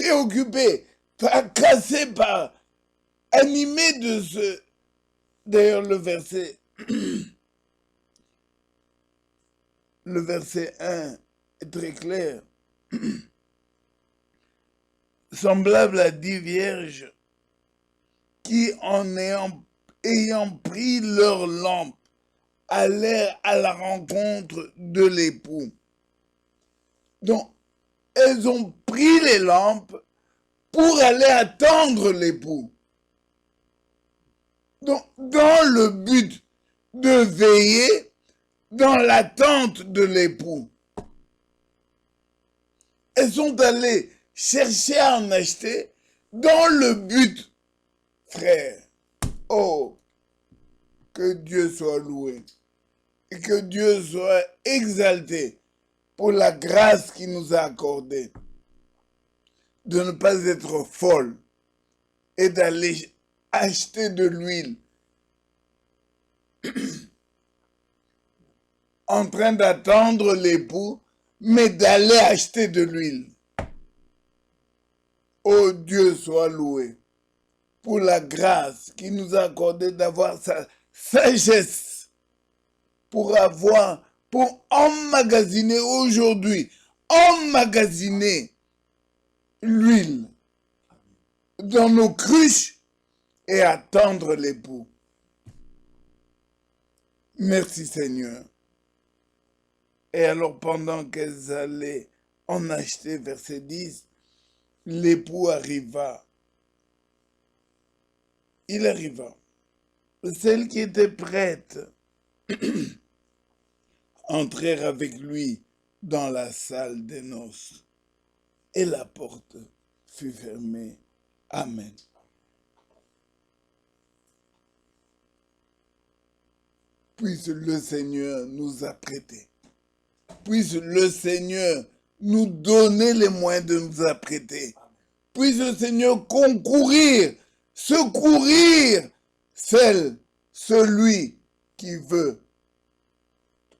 préoccupé, tracassé par, animé de ce... D'ailleurs, le verset 1 est très clair. Semblable à 10 vierges qui, en ayant pris leur lampe, allèrent à la rencontre de l'époux. Donc, elles ont pris les lampes pour aller attendre l'époux. Donc, dans le but de veiller dans l'attente de l'époux. Elles sont allées chercher à en acheter dans le but, frère. Oh, que Dieu soit loué et que Dieu soit exalté pour la grâce qu'il nous a accordée de ne pas être folle et d'aller acheter de l'huile en train d'attendre l'époux, mais d'aller acheter de l'huile. Oh, Dieu soit loué pour la grâce qu'il nous a accordée d'avoir sa sagesse pour emmagasiner aujourd'hui, emmagasiner l'huile dans nos cruches et attendre l'époux. Merci Seigneur. Et alors pendant qu'elles allaient en acheter, verset 10, l'époux arriva. Il arriva. Celles qui étaient prêtes entrèrent avec lui dans la salle des noces. Et la porte fut fermée. Amen. Puisse le Seigneur nous apprêter. Puisse le Seigneur nous donner les moyens de nous apprêter. Puisse le Seigneur concourir, secourir celui qui veut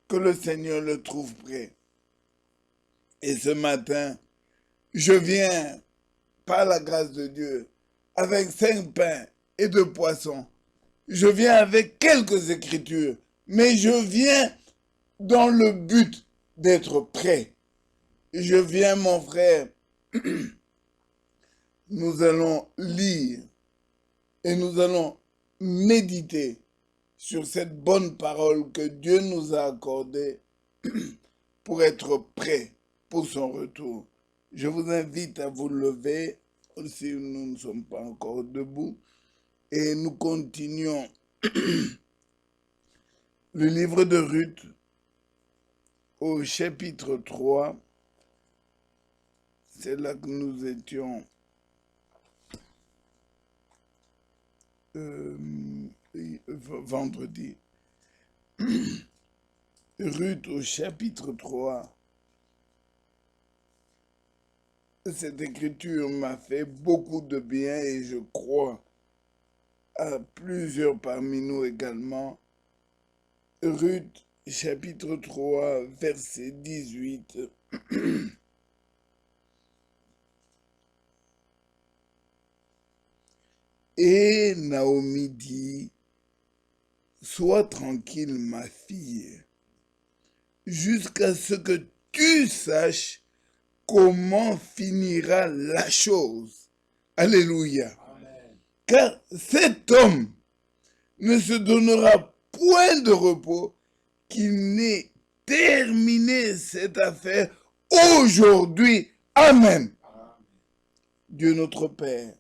que le Seigneur le trouve prêt. Et ce matin, je viens, par la grâce de Dieu, avec 5 pains et 2 poissons. Je viens avec quelques écritures, mais je viens dans le but d'être prêt. Je viens, mon frère, nous allons lire et nous allons méditer sur cette bonne parole que Dieu nous a accordée pour être prêt pour son retour. Je vous invite à vous lever, si nous ne sommes pas encore debout, et nous continuons le livre de Ruth au chapitre 3. C'est là que nous étions vendredi. Ruth au chapitre 3. Cette écriture m'a fait beaucoup de bien et je crois à plusieurs parmi nous également. Ruth chapitre 3 verset 18. Et Naomi dit, « Sois tranquille, ma fille, jusqu'à ce que tu saches comment finira la chose. » Alléluia. Amen. Car cet homme ne se donnera point de repos qu'il n'ait terminé cette affaire aujourd'hui. Amen. Amen. Dieu notre Père,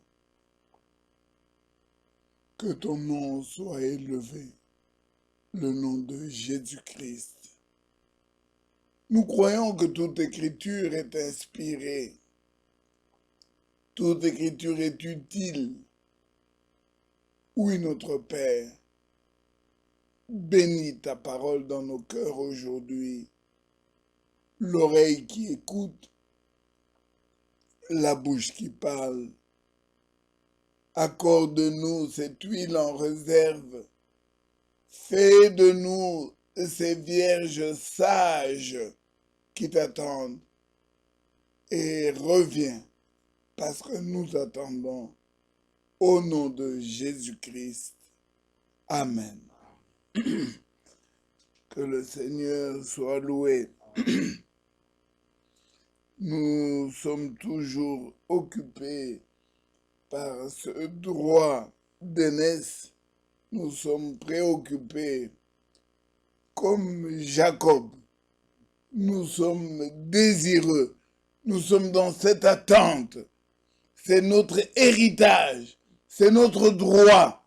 que ton nom soit élevé, le nom de Jésus-Christ. Nous croyons que toute écriture est inspirée, toute écriture est utile. Oui, notre Père, bénis ta parole dans nos cœurs aujourd'hui, l'oreille qui écoute, la bouche qui parle. Accorde-nous cette huile en réserve. Fais de nous ces vierges sages qui t'attendent. Et reviens parce que nous attendons au nom de Jésus-Christ. Amen. Que le Seigneur soit loué. Nous sommes toujours occupés par ce droit d'aînesse. Nous sommes préoccupés comme Jacob. Nous sommes désireux. Nous sommes dans cette attente. C'est notre héritage. C'est notre droit.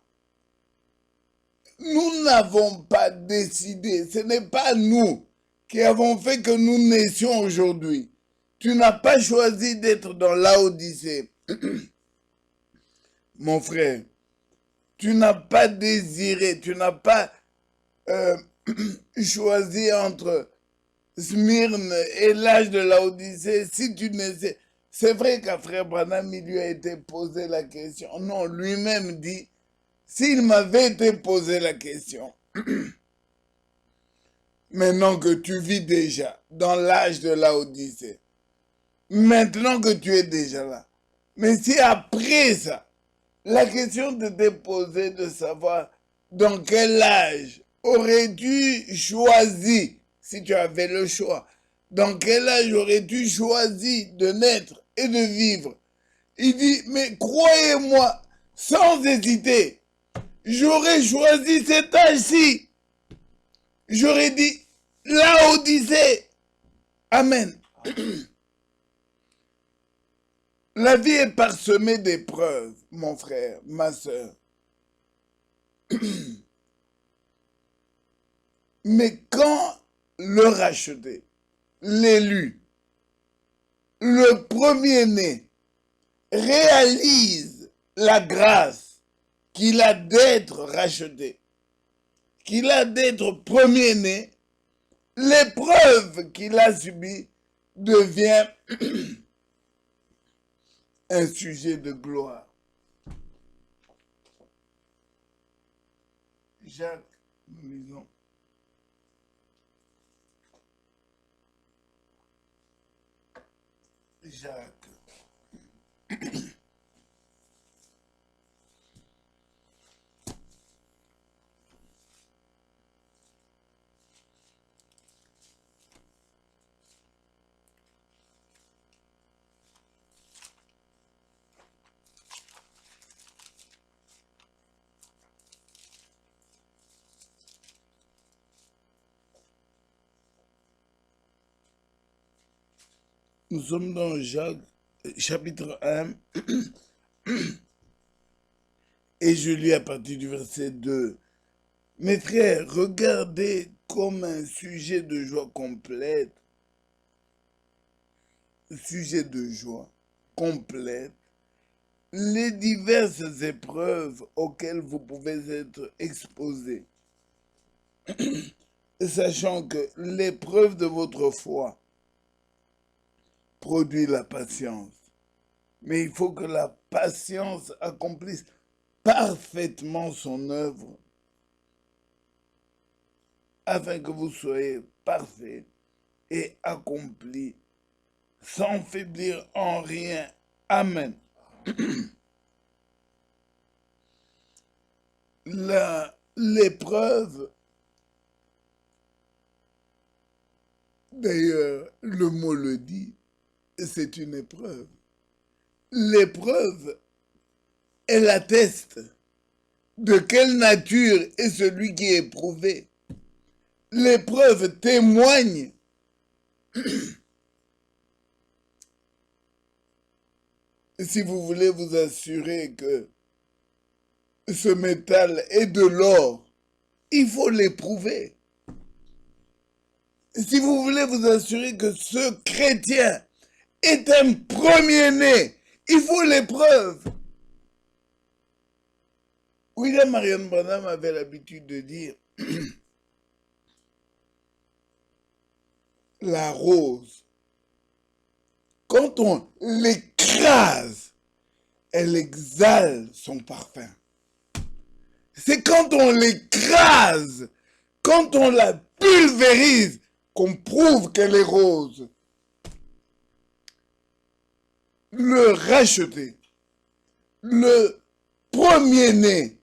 Nous n'avons pas décidé. Ce n'est pas nous qui avons fait que nous naissions aujourd'hui. Tu n'as pas choisi d'être dans Laodicée. Mon frère, tu n'as pas désiré, tu n'as pas choisi entre Smyrne et l'âge de Laodicée. Si tu naissais, c'est vrai qu'à frère Branham, il lui a été posé la question. Non, lui-même dit, s'il m'avait été posé la question, maintenant que tu vis déjà dans l'âge de Laodicée, maintenant que tu es déjà là, mais si après ça, la question t'était posée de savoir dans quel âge aurais-tu choisi, si tu avais le choix, dans quel âge aurais-tu choisi de naître et de vivre? Il dit, mais croyez-moi, sans hésiter, j'aurais choisi cet âge-ci. J'aurais dit, Laodicée. Amen. La vie est parsemée d'épreuves, mon frère, ma sœur. Mais quand le racheté, l'élu, le premier-né, réalise la grâce qu'il a d'être racheté, qu'il a d'être premier-né, l'épreuve qu'il a subie devient un sujet de gloire. Jacques, nous lisons. Jacques. Nous sommes dans Jacques, chapitre 1, et je lis à partir du verset 2. Mes frères, regardez comme un sujet de joie complète, les diverses épreuves auxquelles vous pouvez être exposés, sachant que l'épreuve de votre foi produit la patience. Mais il faut que la patience accomplisse parfaitement son œuvre afin que vous soyez parfaits et accomplis sans faiblir en rien. Amen. L'épreuve, d'ailleurs, le mot le dit, c'est une épreuve. L'épreuve, elle atteste de quelle nature est celui qui est éprouvé. L'épreuve témoigne si vous voulez vous assurer que ce métal est de l'or, il faut l'éprouver. Si vous voulez vous assurer que ce chrétien est un premier-né, il faut l'épreuve. William Marion Branham avait l'habitude de dire la rose, quand on l'écrase, elle exhale son parfum. C'est quand on l'écrase, quand on la pulvérise, qu'on prouve qu'elle est rose. le racheté, le premier-né.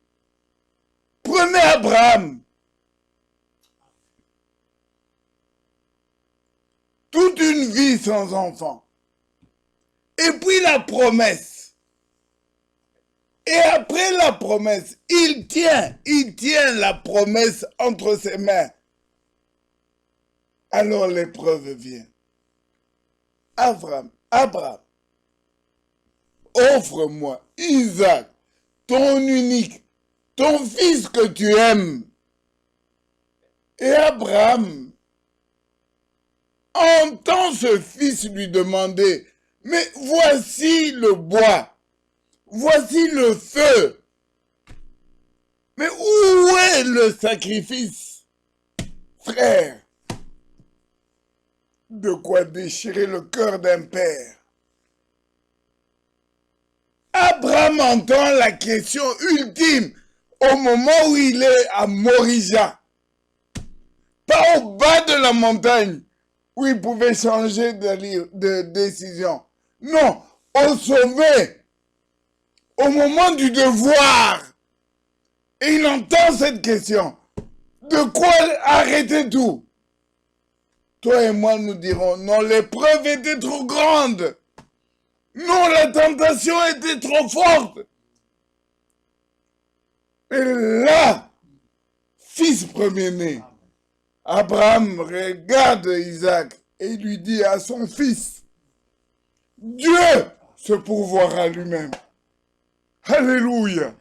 Prenez Abraham. Toute une vie sans enfant. Et puis la promesse. Et après la promesse, il tient la promesse entre ses mains. Alors l'épreuve vient. Abraham, offre-moi Isaac, ton unique, ton fils que tu aimes. Et Abraham entend ce fils lui demander, mais voici le bois, voici le feu, mais où est le sacrifice? Frère, de quoi déchirer le cœur d'un père. Abraham entend la question ultime au moment où il est à Morija. Pas au bas de la montagne où il pouvait changer de décision. Non, au sommet, au moment du devoir. Et il entend cette question. De quoi arrêter tout? Toi et moi, nous dirons, non, l'épreuve était trop grande. Non, la tentation était trop forte. Et là, fils premier-né, Abraham regarde Isaac et lui dit à son fils, Dieu se pourvoira lui-même. Alléluia.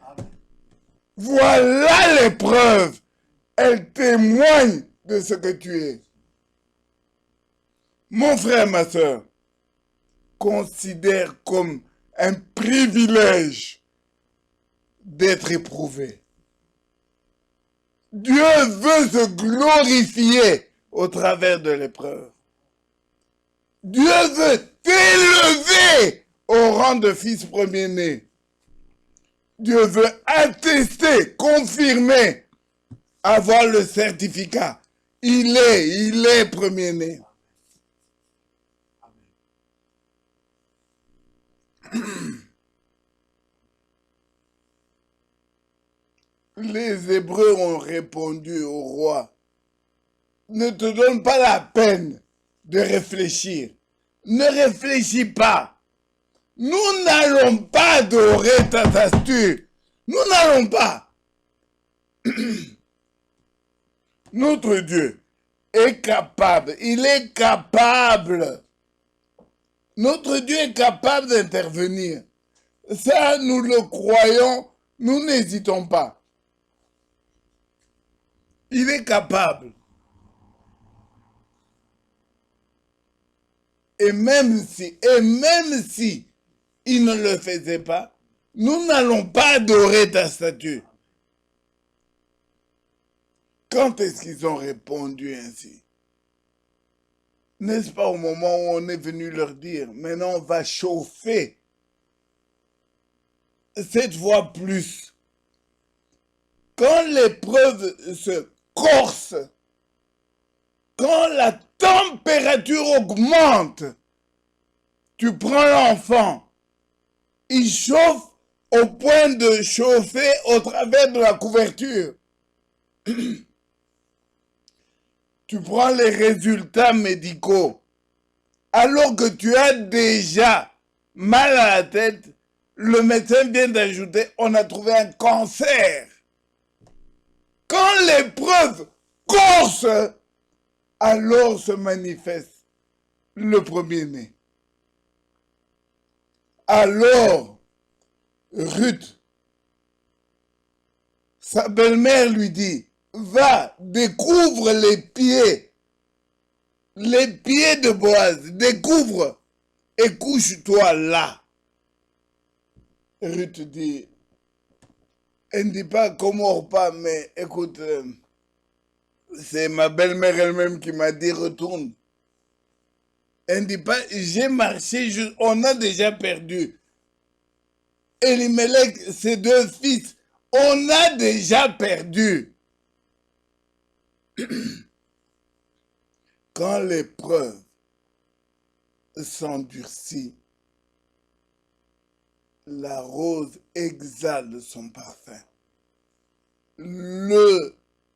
Voilà l'épreuve. Elle témoigne de ce que tu es. Mon frère, ma soeur, considère comme un privilège d'être éprouvé. Dieu veut se glorifier au travers de l'épreuve. Dieu veut t'élever au rang de fils premier-né. Dieu veut attester, confirmer, avoir le certificat. Il est premier-né. Les Hébreux ont répondu au roi, ne te donne pas la peine de réfléchir. Ne réfléchis pas. Nous n'allons pas adorer ta statue. Nous n'allons pas. Notre Dieu est capable. Il est capable. Notre Dieu est capable d'intervenir. Ça, nous le croyons. Nous n'hésitons pas. Il est capable. Et même si il ne le faisait pas, nous n'allons pas adorer ta statue. Quand est-ce qu'ils ont répondu ainsi? N'est-ce pas au moment où on est venu leur dire, maintenant on va chauffer 7 fois plus. Quand l'épreuve se corse, quand la température augmente, tu prends l'enfant, il chauffe au point de chauffer au travers de la couverture. Tu prends les résultats médicaux. Alors que tu as déjà mal à la tête, le médecin vient d'ajouter, on a trouvé un cancer. Quand l'épreuve corse, alors se manifeste le premier-né. Alors, Ruth, sa belle-mère lui dit, va, découvre les pieds de Boaz, découvre et couche-toi là. Ruth dit, elle ne dit pas comment pas, mais écoute, c'est ma belle-mère elle-même qui m'a dit retourne. Elle ne dit pas, j'ai marché, on a déjà perdu. Elimelech, ses 2 fils, on a déjà perdu. Quand l'épreuve s'endurcit, la rose exhale son parfum.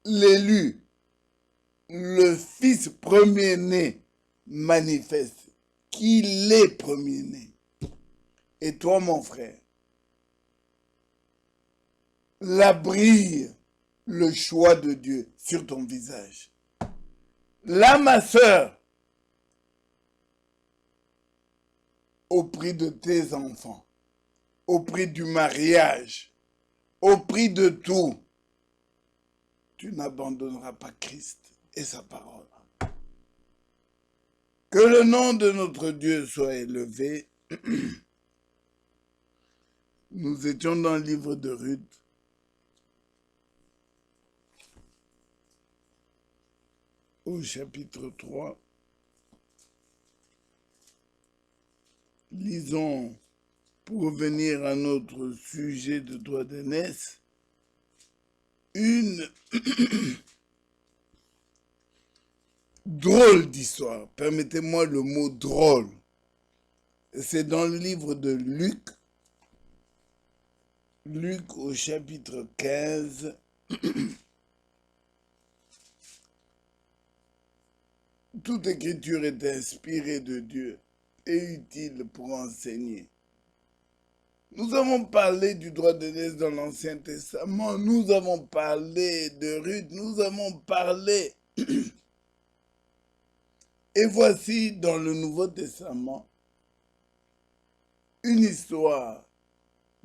L'élu, le fils premier-né, manifeste qu'il est premier-né. Et toi, mon frère, là brille le choix de Dieu sur ton visage. Là, ma sœur, au prix de tes enfants, au prix du mariage, au prix de tout, tu n'abandonneras pas Christ et sa parole. Que le nom de notre Dieu soit élevé. Nous étions dans le livre de Ruth. Au chapitre 3. Lisons, pour revenir à notre sujet de droit d'aînesse, une drôle d'histoire. Permettez-moi le mot drôle. C'est dans le livre de Luc. Luc au chapitre 15. Toute écriture est inspirée de Dieu et utile pour enseigner. Nous avons parlé du droit d'aînesse dans l'Ancien Testament, nous avons parlé de Ruth, nous avons parlé. Et voici dans le Nouveau Testament une histoire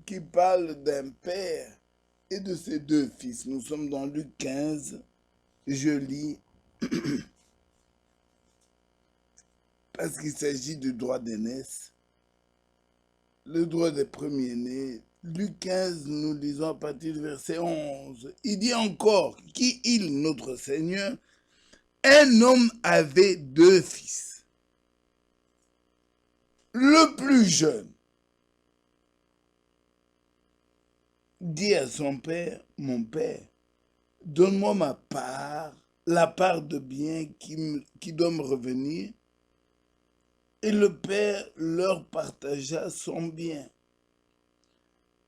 qui parle d'un père et de ses deux fils. Nous sommes dans Luc 15, je lis, parce qu'il s'agit du droit d'aînesse, le droit des premiers-nés. Luc 15, nous lisons à partir du verset 11. Il dit encore, qui il, notre Seigneur, un homme avait deux fils. Le plus jeune dit à son père, mon père, donne-moi ma part, la part de bien qui doit me revenir. Et le père leur partagea son bien.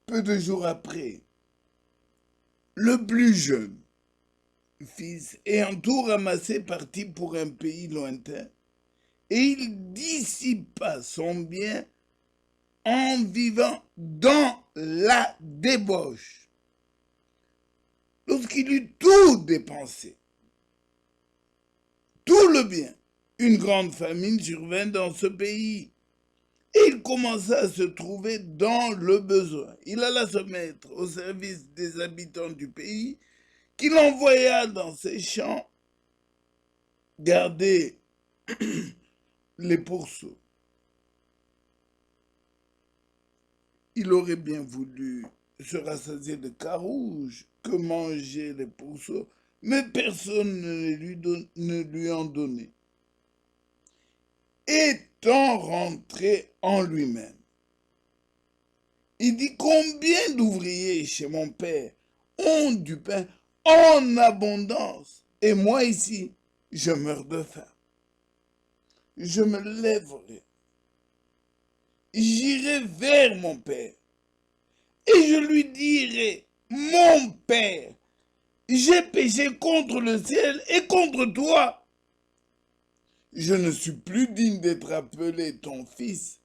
Peu de jours après, le plus jeune fils, ayant tout ramassé, partit pour un pays lointain, et il dissipa son bien en vivant dans la débauche. Lorsqu'il eut tout dépensé, tout le bien, une grande famine survint dans ce pays. Et il commença à se trouver dans le besoin. Il alla se mettre au service des habitants du pays, qu'il envoya dans ses champs garder les pourceaux. Il aurait bien voulu se rassasier de carouge que manger les pourceaux, mais personne ne lui en donnait. Étant rentré en lui-même, il dit, combien d'ouvriers chez mon père ont du pain en abondance, et moi ici, je meurs de faim. Je me lèverai, j'irai vers mon père, et je lui dirai, mon père, j'ai péché contre le ciel et contre toi. Je ne suis plus digne d'être appelé ton fils.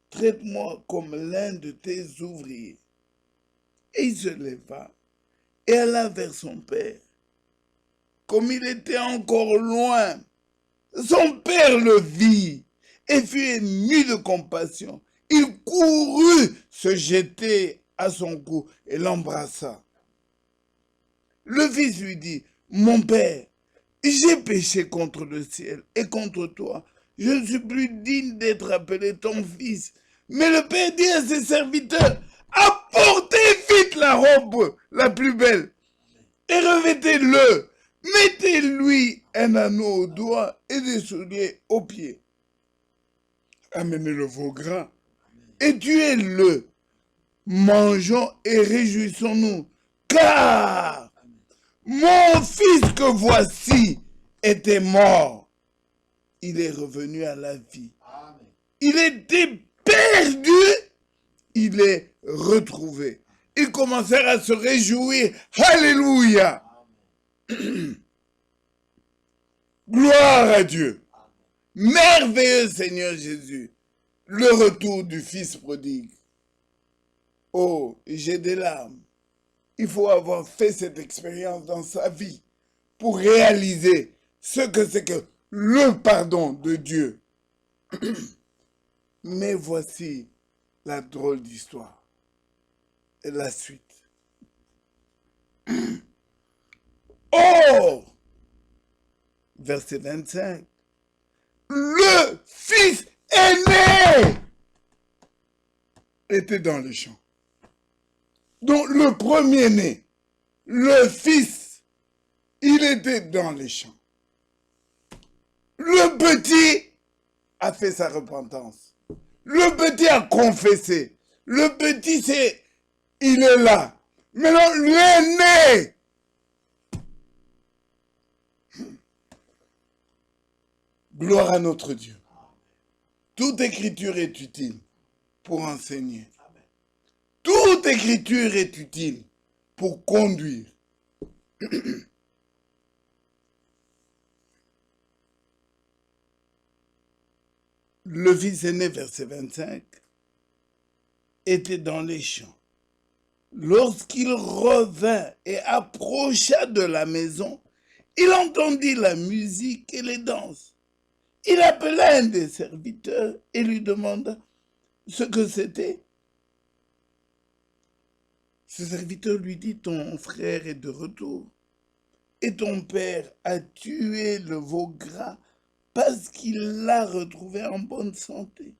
Traite-moi comme l'un de tes ouvriers. Et il se leva et alla vers son père. Comme il était encore loin, son père le vit et fut ému de compassion. Il courut se jeter à son cou et l'embrassa. Le fils lui dit, mon père, j'ai péché contre le ciel et contre toi. Je ne suis plus digne d'être appelé ton fils. Mais le père dit à ses serviteurs, apportez vite la robe la plus belle et revêtez-le. Mettez-lui un anneau au doigt et des souliers aux pieds. Amenez le veau gras et tuez-le. Mangeons et réjouissons-nous, car mon fils que voici était mort. Il est revenu à la vie. Amen. Il était perdu. Il est retrouver. Ils commencèrent à se réjouir. Alléluia! Gloire à Dieu. Merveilleux Seigneur Jésus. Le retour du Fils prodigue. Oh, j'ai des larmes. Il faut avoir fait cette expérience dans sa vie pour réaliser ce que c'est que le pardon de Dieu. Mais voici la drôle d'histoire et la suite. Oh! Verset 25. Le fils aîné était dans le champ. Donc le premier-né, le fils, il était dans les champs. Le petit a fait sa repentance. Le petit a confessé. Le petit, il est là. Maintenant, l'aîné, gloire à notre Dieu. Toute écriture est utile pour enseigner. Toute écriture est utile pour conduire. Le fils aîné, verset 25, était dans les champs. Lorsqu'il revint et approcha de la maison, il entendit la musique et les danses. Il appela un des serviteurs et lui demanda ce que c'était. Ce serviteur lui dit, ton frère est de retour et ton père a tué le veau gras parce qu'il l'a retrouvé en bonne santé.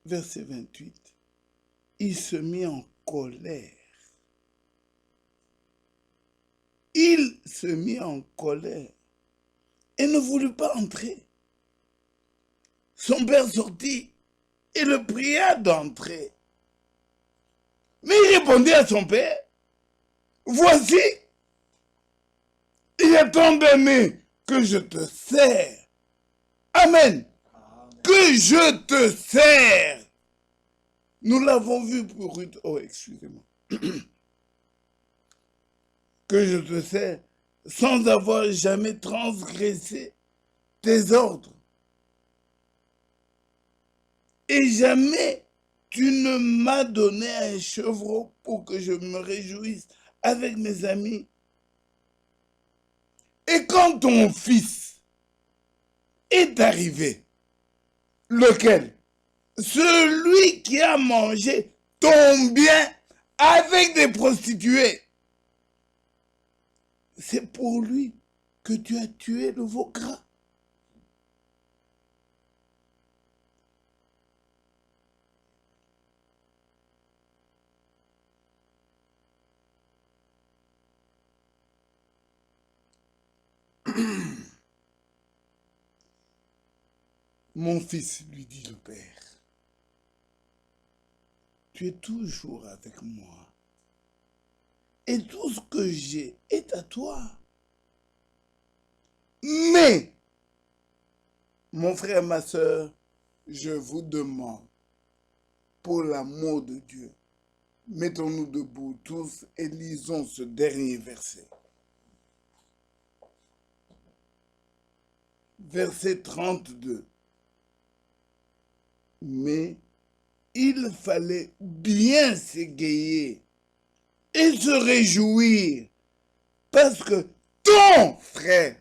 Verset 28. Il se mit en colère. Il se mit en colère et ne voulut pas entrer. Son père sortit et le pria d'entrer. Mais il répondit à son père, voici, il y a tant d'années que je te sers. Amen. Que je te sers. Nous l'avons vu pour Ruth. Oh, excusez-moi. Que je te sers sans avoir jamais transgressé tes ordres. Et jamais tu ne m'as donné un chevreau pour que je me réjouisse avec mes amis. Et quand ton fils est arrivé, lequel? Celui qui a mangé ton bien avec des prostituées. C'est pour lui que tu as tué le veau gras. Mon fils, lui dit le père, tu es toujours avec moi. Et tout ce que j'ai est à toi. Mais, mon frère, ma soeur, je vous demande, pour l'amour de Dieu, mettons-nous debout tous et lisons ce dernier verset. Verset 32. Mais il fallait bien s'égayer et se réjouir parce que ton frère,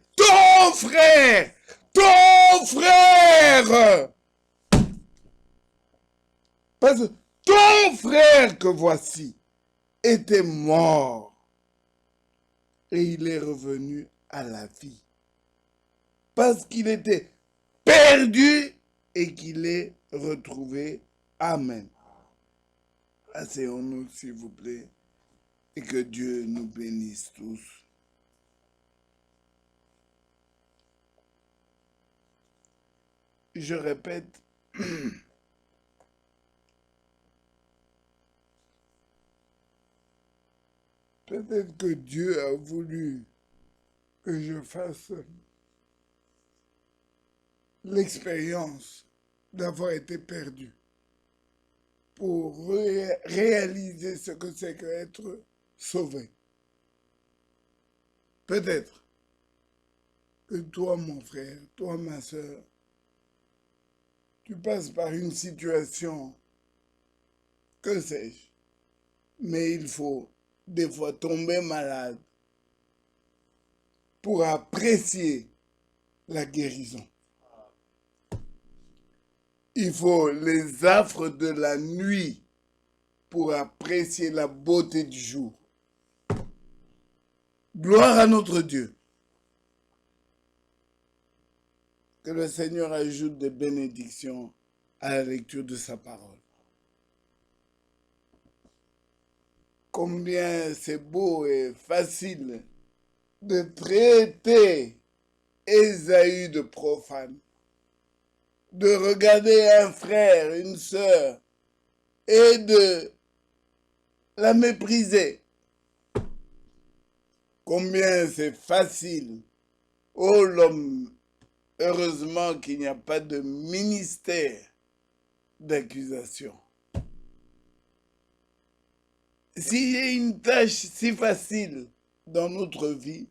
parce que ton frère que voici était mort et il est revenu à la vie parce qu'il était perdu et qu'il est retrouvé. Amen. Asseyons-nous, s'il vous plaît, et que Dieu nous bénisse tous. Je répète, peut-être que Dieu a voulu que je fasse l'expérience d'avoir été perdu pour réaliser ce que c'est qu'être sauvé. Peut-être que toi, mon frère, toi, ma soeur, tu passes par une situation, que sais-je, mais il faut des fois tomber malade pour apprécier la guérison. Il faut les affres de la nuit pour apprécier la beauté du jour. Gloire à notre Dieu. Que le Seigneur ajoute des bénédictions à la lecture de sa parole. Combien c'est beau et facile de traiter Ésaü de profane, de regarder un frère, une sœur, et de la mépriser. Combien c'est facile. Oh l'homme, heureusement qu'il n'y a pas de ministère d'accusation. S'il y a une tâche si facile dans notre vie,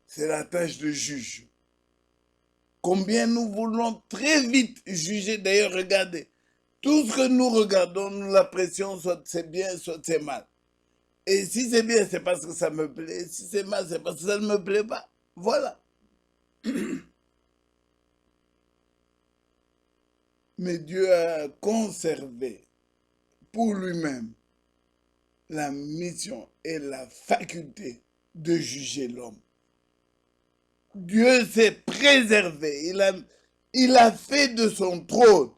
c'est la tâche de juge. Combien nous voulons très vite juger. D'ailleurs, regardez, tout ce que nous regardons, nous l'apprécions, soit c'est bien, soit c'est mal. Et si c'est bien, c'est parce que ça me plaît. Si c'est mal, c'est parce que ça ne me plaît pas. Voilà. Mais Dieu a conservé pour lui-même la mission et la faculté de juger l'homme. Dieu s'est préservé. Il a fait de son trône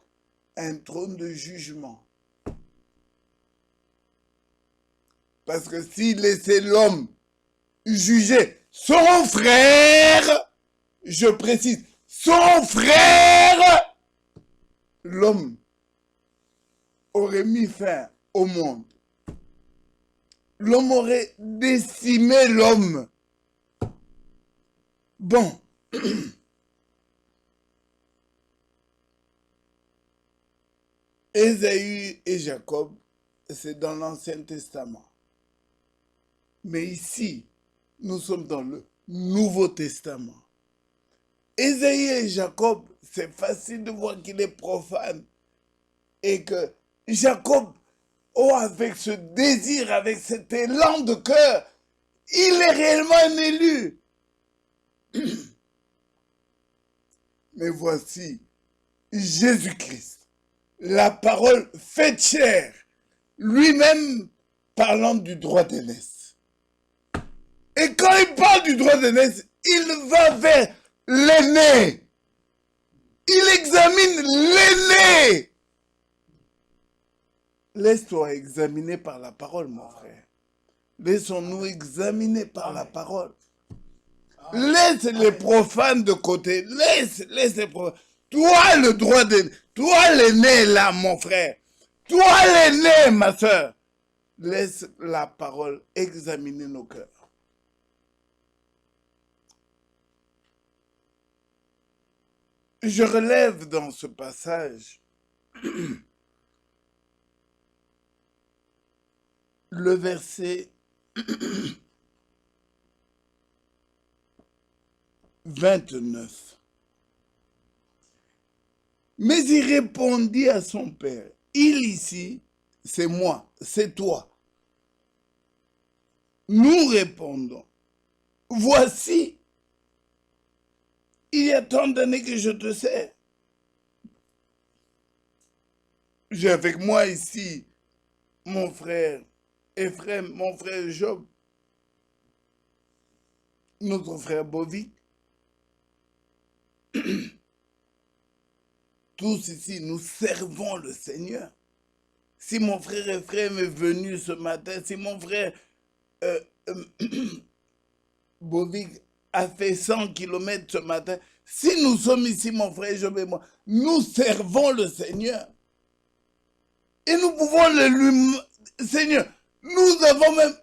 un trône de jugement. Parce que s'il laissait l'homme juger son frère, je précise, son frère, l'homme aurait mis fin au monde. L'homme aurait décimé l'homme. Bon. Ésaü et Jacob, c'est dans l'Ancien Testament. Mais ici, nous sommes dans le Nouveau Testament. Ésaü et Jacob, c'est facile de voir qu'il est profane. Et que Jacob, oh, avec ce désir, avec cet élan de cœur, il est réellement un élu. Mais voici Jésus-Christ, la parole faite chair, lui-même parlant du droit d'aînesse. Et quand il parle du droit d'aînesse, il va vers l'aîné. Il examine l'aîné. Laisse-toi examiner par la parole, mon frère. Laissons-nous examiner par la parole. Laisse les profanes de côté. Laisse les profanes. Toi, le droit d'aîné. Toi, l'aîné, là, mon frère. Toi, l'aîné, ma soeur. Laisse la parole examiner nos cœurs. Je relève dans ce passage le verset 29. Mais il répondit à son père, il ici, c'est moi, c'est toi. Nous répondons, voici, il y a tant d'années que je te sais. J'ai avec moi ici mon frère Ephrem, mon frère Job, notre frère Bovic. Tous ici, nous servons le Seigneur. Si mon frère Ephrem est venu ce matin, si mon frère Bovic a fait 100 km ce matin, si nous sommes ici, mon frère Job et moi, nous servons le Seigneur. Et nous pouvons le lui... Seigneur, nous avons même...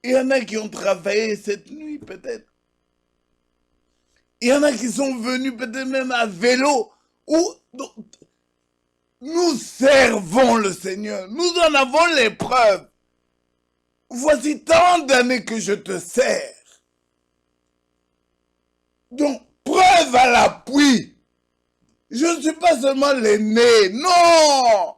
Il y en a qui ont travaillé cette nuit, peut-être. Il y en a qui sont venus peut-être même à vélo. Nous servons le Seigneur. Nous en avons les preuves. Voici tant d'années que je te sers. Donc, preuve à l'appui. Je ne suis pas seulement l'aîné. Non.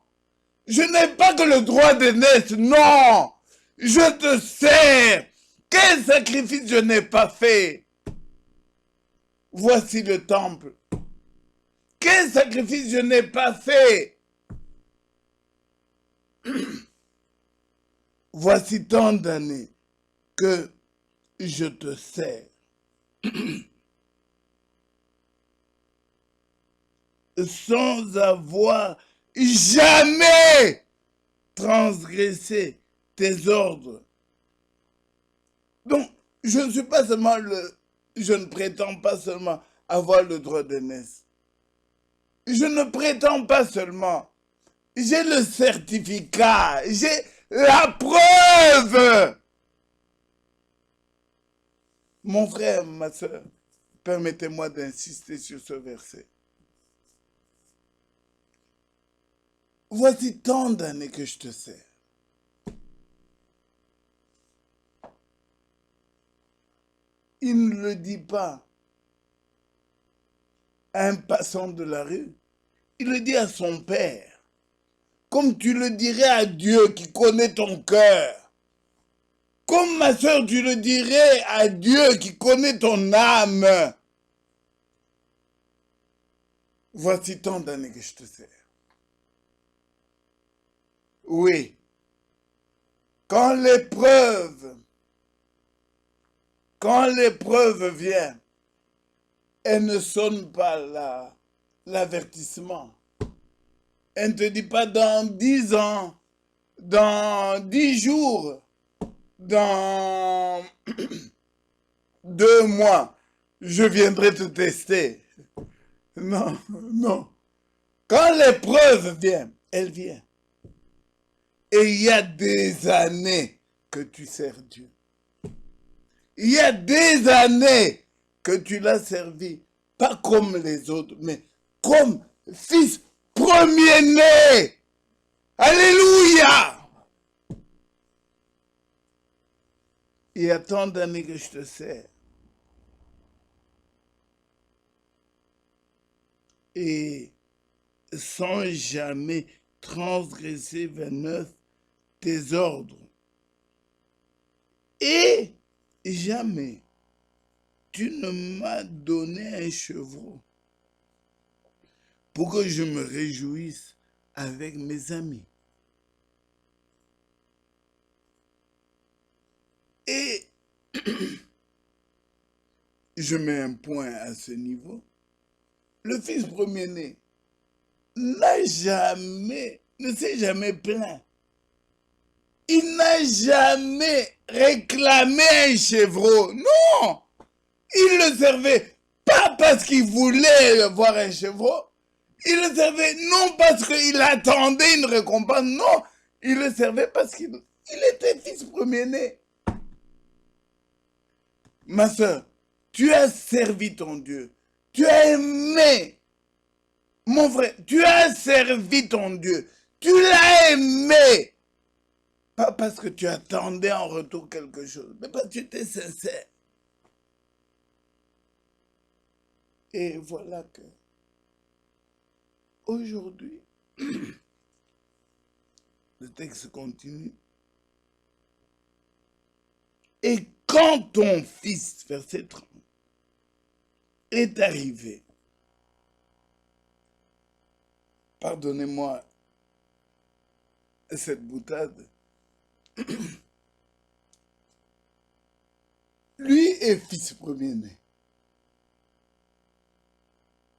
Je n'ai pas que le droit d'aînesse. Non. Je te sers. Quel sacrifice je n'ai pas fait. Voici le temple. Quel sacrifice je n'ai pas fait. Voici tant d'années que je te sers. Sans avoir jamais transgressé tes ordres. Donc, je ne suis pas seulement je ne prétends pas seulement avoir le droit d'aînesse. Je ne prétends pas seulement. J'ai le certificat. J'ai la preuve. Mon frère, ma soeur, permettez-moi d'insister sur ce verset. Voici tant d'années que je te sers. Il ne le dit pas à un passant de la rue. Il le dit à son père. Comme tu le dirais à Dieu qui connaît ton cœur. Comme ma soeur, tu le dirais à Dieu qui connaît ton âme. Voici tant d'années que je te sers. Oui. Quand l'épreuve vient, elle ne sonne pas l'avertissement. Elle ne te dit pas dans 10 ans, dans 10 jours, dans 2 mois, je viendrai te tester. Non, non. Quand l'épreuve vient, elle vient. Et il y a des années que tu sers Dieu. Il y a des années que tu l'as servi, pas comme les autres, mais comme fils premier-né. Alléluia! Il y a tant d'années que je te sers. Et sans jamais transgresser 29 tes ordres. Et jamais tu ne m'as donné un chevreau pour que je me réjouisse avec mes amis. Et je mets un point à ce niveau. Le fils premier-né ne s'est jamais plaint. Il n'a jamais réclamé un chevreau. Non! Il le servait pas parce qu'il voulait avoir un chevreau. Il le servait non parce qu'il attendait une récompense. Non, il le servait parce qu'il était fils premier-né. Ma soeur, tu as servi ton Dieu. Tu as aimé. Mon frère, tu as servi ton Dieu. Tu l'as aimé. Pas parce que tu attendais en retour quelque chose, mais parce que tu étais sincère. Et voilà que aujourd'hui, le texte continue. Et quand ton fils, verset 30, est arrivé, pardonnez-moi cette boutade, lui est fils premier-né.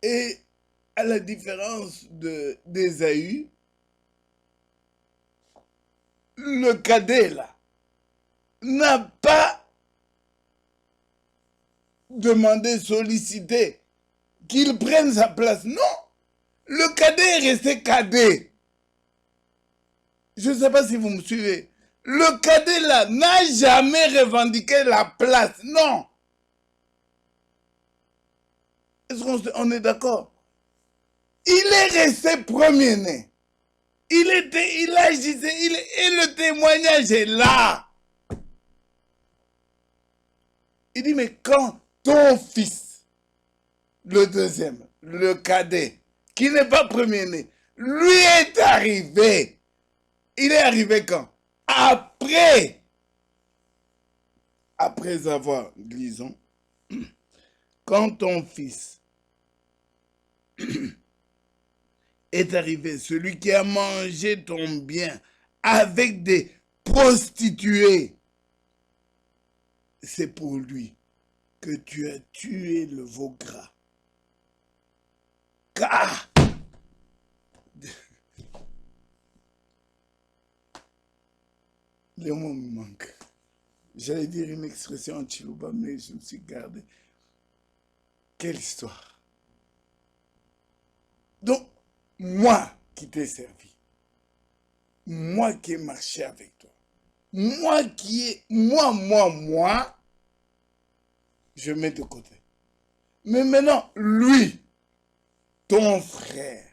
Et à la différence d'Ésaü, le cadet là n'a pas demandé, sollicité qu'il prenne sa place. Non, le cadet est resté cadet. Je ne sais pas si vous me suivez. Le cadet là n'a jamais revendiqué la place. Non. Est-ce qu'on est d'accord? Il est resté premier-né. Il agissait, et le témoignage est là. Il dit, mais quand ton fils, le deuxième, le cadet, qui n'est pas premier-né, lui est arrivé, il est arrivé quand? Après avoir, lisons, quand ton fils est arrivé, celui qui a mangé ton bien avec des prostituées, c'est pour lui que tu as tué le veau gras. Car les mots me manquent. J'allais dire une expression en Chiluba, mais je me suis gardé. Quelle histoire. Donc, moi qui t'ai servi, moi qui ai marché avec toi, moi, je mets de côté. Mais maintenant, lui, ton frère,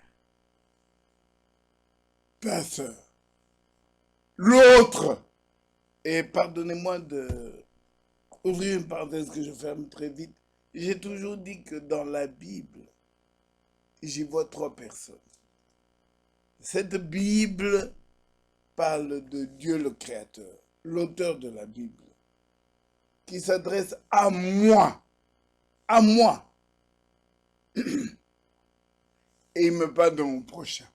ta soeur, l'autre, et pardonnez-moi de ouvrir une parenthèse que je ferme très vite, j'ai toujours dit que dans la Bible, j'y vois 3 personnes. Cette Bible parle de Dieu le Créateur, l'auteur de la Bible, qui s'adresse à moi, et il me parle de mon prochain.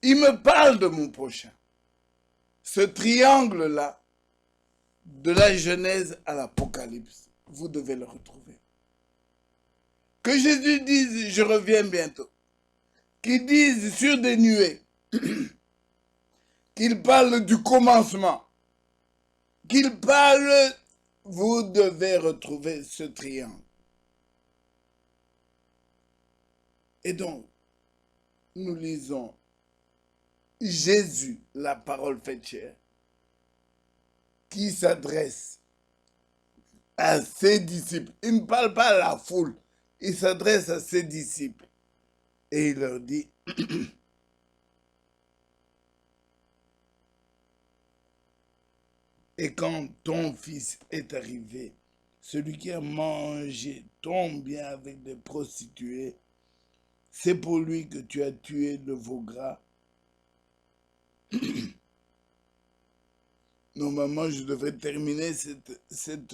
Il me parle de mon prochain. Ce triangle-là, de la Genèse à l'Apocalypse, vous devez le retrouver. Que Jésus dise, je reviens bientôt, qu'il dise sur des nuées, qu'il parle du commencement, qu'il parle, vous devez retrouver ce triangle. Et donc, nous lisons Jésus, la parole faite chair, qui s'adresse à ses disciples. Il ne parle pas à la foule, il s'adresse à ses disciples. Et il leur dit, et quand ton fils est arrivé, celui qui a mangé ton bien avec des prostituées, c'est pour lui que tu as tué le veau gras. Normalement, je devrais terminer cette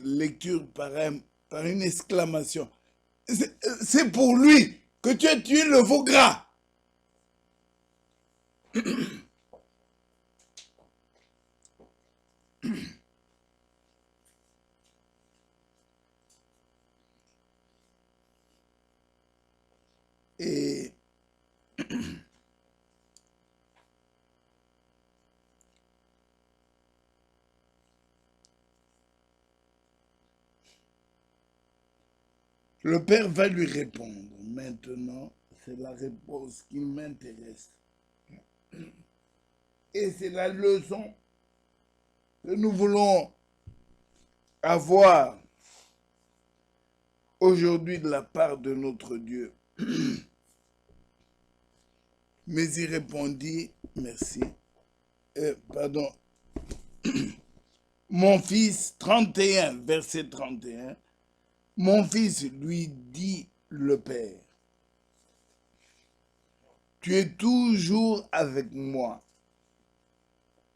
lecture par une exclamation. C'est pour lui que tu as tué le veau gras. Et le Père va lui répondre. Maintenant, c'est la réponse qui m'intéresse. Et c'est la leçon que nous voulons avoir aujourd'hui de la part de notre Dieu. Mais il répondit, merci, pardon, mon fils, 31, verset 31, mon fils lui dit le Père, tu es toujours avec moi.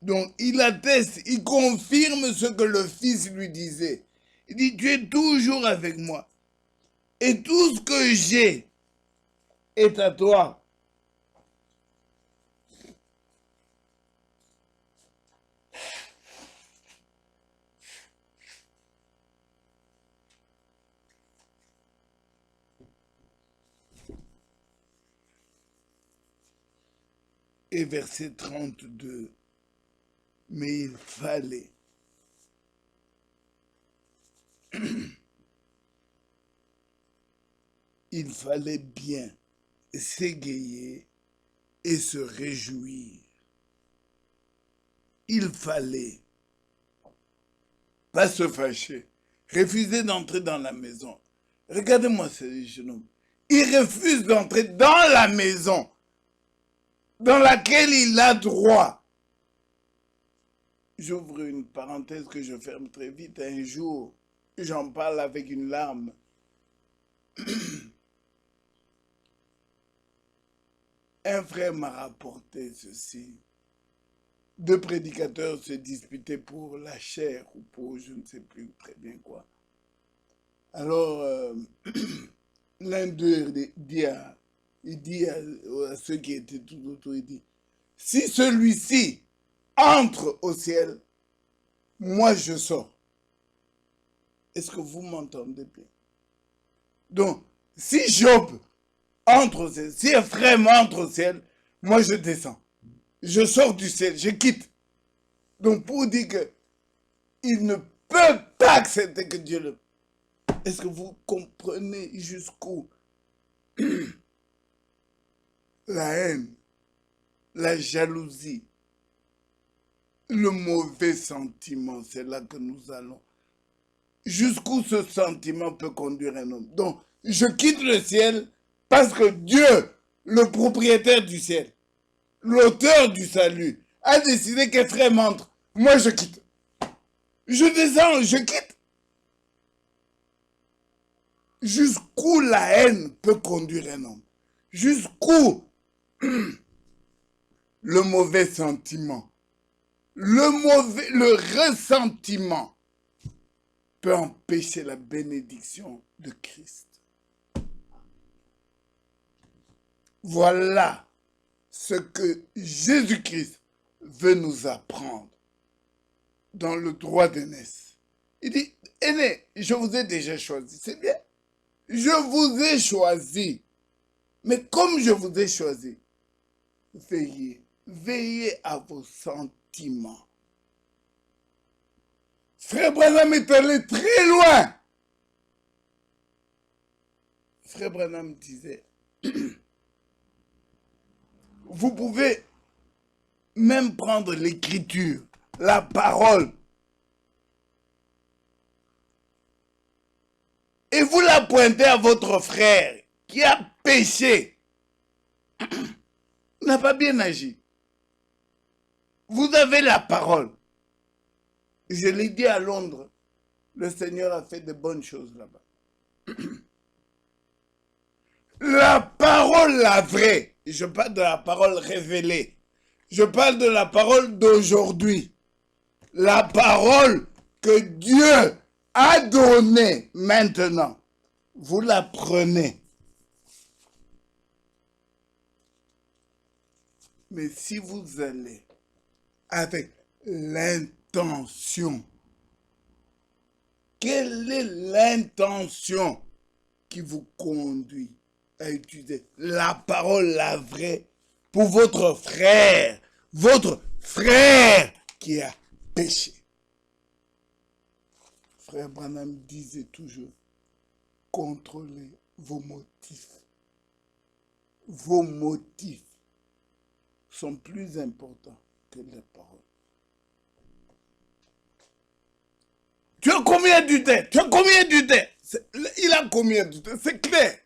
Donc il atteste, il confirme ce que le fils lui disait. Il dit, tu es toujours avec moi. Et tout ce que j'ai est à toi. Et verset 32, mais il fallait bien s'égayer et se réjouir. Il fallait pas se fâcher, refuser d'entrer dans la maison, Regardez-moi ce jeune homme. Il refuse d'entrer dans la maison dans laquelle il a droit. J'ouvre une parenthèse que je ferme très vite. Un jour, j'en parle avec une larme. Un frère m'a rapporté ceci. Deux prédicateurs se disputaient pour la chair ou pour je ne sais plus très bien quoi. Alors, l'un d'eux dit à ceux qui étaient tout autour, il dit, si celui-ci entre au ciel, moi je sors. Est-ce que vous m'entendez bien? Donc, si Job entre au ciel, si un frère entre au ciel, moi je descends. Je sors du ciel, je quitte. Donc, pour dire que il ne peut pas accepter que Dieu le... Est-ce que vous comprenez jusqu'où la haine, la jalousie, le mauvais sentiment, c'est là que nous allons. Jusqu'où ce sentiment peut conduire un homme. Donc, je quitte le ciel parce que Dieu, le propriétaire du ciel, l'auteur du salut, a décidé qu'un frère m'entre. Moi, je quitte. Je descends, je quitte. Jusqu'où la haine peut conduire un homme. Jusqu'où le mauvais sentiment, le ressentiment peut empêcher la bénédiction de Christ. Voilà ce que Jésus-Christ veut nous apprendre dans le droit d'aînesse. Il dit, aîné, je vous ai déjà choisi, c'est bien. Je vous ai choisi. Mais comme je vous ai choisi, veillez à vos sentiments. Frère Branham est allé très loin. Frère Branham disait, vous pouvez même prendre l'écriture, la parole, et vous la pointez à votre frère qui a péché, n'a pas bien agi. Vous avez la parole. Je l'ai dit à Londres, le Seigneur a fait de bonnes choses là-bas. La parole, la vraie, je parle de la parole révélée, je parle de la parole d'aujourd'hui, la parole que Dieu a donnée maintenant, vous la prenez. Mais si vous allez avec l'intention, quelle est l'intention qui vous conduit à utiliser la parole, la vraie, pour votre frère qui a péché? Frère Branham disait toujours, contrôlez vos motifs. Vos motifs sont plus importants que les paroles. Tu as combien d'udés? Tu as combien d'udés? Il a combien d'udés? C'est clair.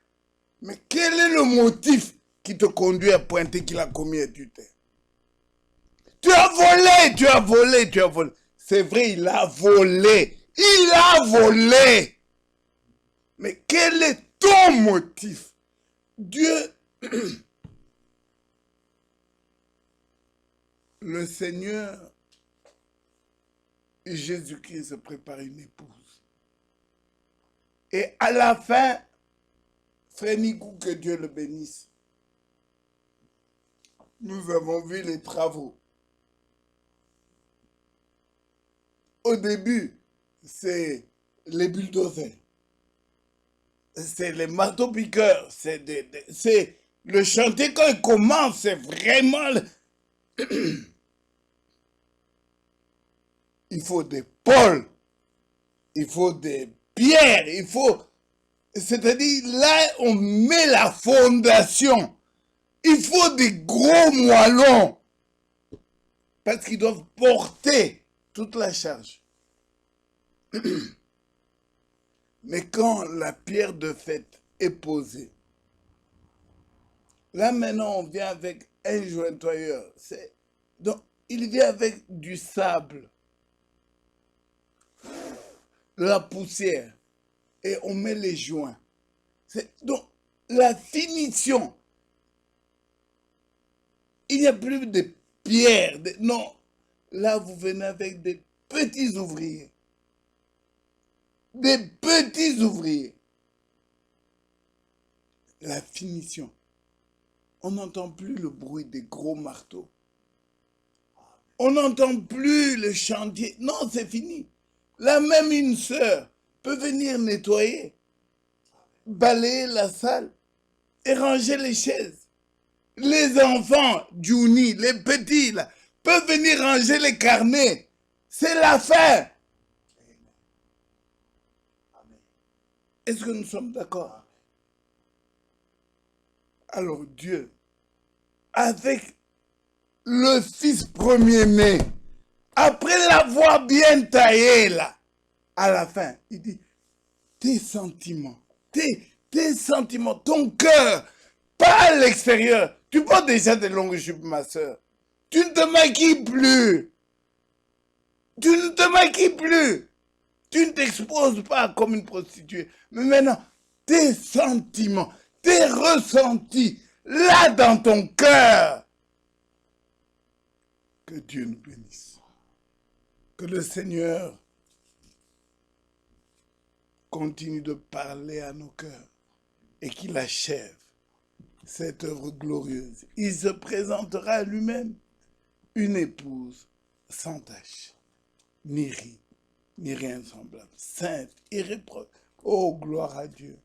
Mais quel est le motif qui te conduit à pointer qu'il a combien d'udés? Tu as volé, tu as volé, tu as volé. C'est vrai, il a volé. Il a volé. Mais quel est ton motif? Dieu, le Seigneur, Jésus-Christ se prépare une épouse. Et à la fin, Frère Nikou, que Dieu le bénisse, nous avons vu les travaux. Au début, c'est les bulldozers, c'est les marteaux-piqueurs, c'est le chantier quand il commence, c'est vraiment... Il faut des pôles, il faut des pierres, il faut... C'est-à-dire, là, on met la fondation. Il faut des gros moellons. Parce qu'ils doivent porter toute la charge. Mais quand la pierre de fait est posée, là maintenant on vient avec un jointoyeur. Donc il vient avec du sable, la poussière, et on met les joints. Donc la finition, il n'y a plus de pierre, non. Là vous venez avec des petits ouvriers. Des petits ouvriers. La finition. On n'entend plus le bruit des gros marteaux. On n'entend plus le chantier. Non, c'est fini. Là, même une sœur peut venir nettoyer, balayer la salle et ranger les chaises. Les enfants, Juni, les petits, là, peuvent venir ranger les carnets. C'est la fin. Est-ce que nous sommes d'accord? Alors Dieu, avec le fils premier-né, après l'avoir bien taillé là, à la fin, il dit, tes sentiments, tes sentiments, ton cœur, pas à l'extérieur. Tu portes déjà des longues jupes, ma soeur. Tu ne te maquilles plus. Tu ne te maquilles plus. Tu ne t'exposes pas comme une prostituée. Mais maintenant, tes sentiments, tes ressentis, là dans ton cœur. Que Dieu nous bénisse. Que le Seigneur continue de parler à nos cœurs et qu'il achève cette œuvre glorieuse. Il se présentera à lui-même une épouse sans tache, ni ride, ni rien semblable, sainte, irréprochable. Oh, gloire à Dieu,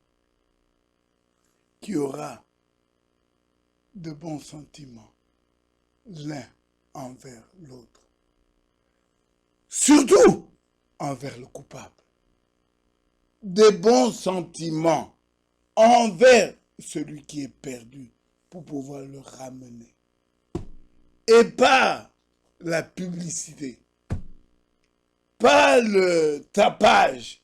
qui aura de bons sentiments l'un envers l'autre. Surtout envers le coupable. Des bons sentiments envers celui qui est perdu pour pouvoir le ramener. Et pas la publicité, pas le tapage.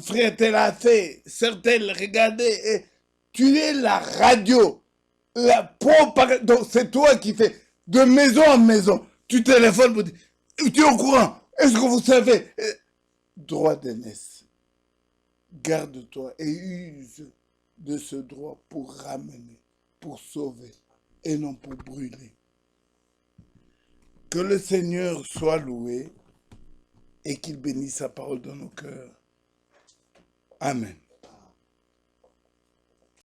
Frère, tel a fait, certains regardaient, et tu es la radio, la propagande. Donc c'est toi qui fais de maison en maison. Tu téléphones pour dire, tu es au courant, est-ce que vous savez? Droit d'aînesse, garde-toi et use de ce droit pour ramener, pour sauver et non pour brûler. Que le Seigneur soit loué et qu'il bénisse sa parole dans nos cœurs. Amen.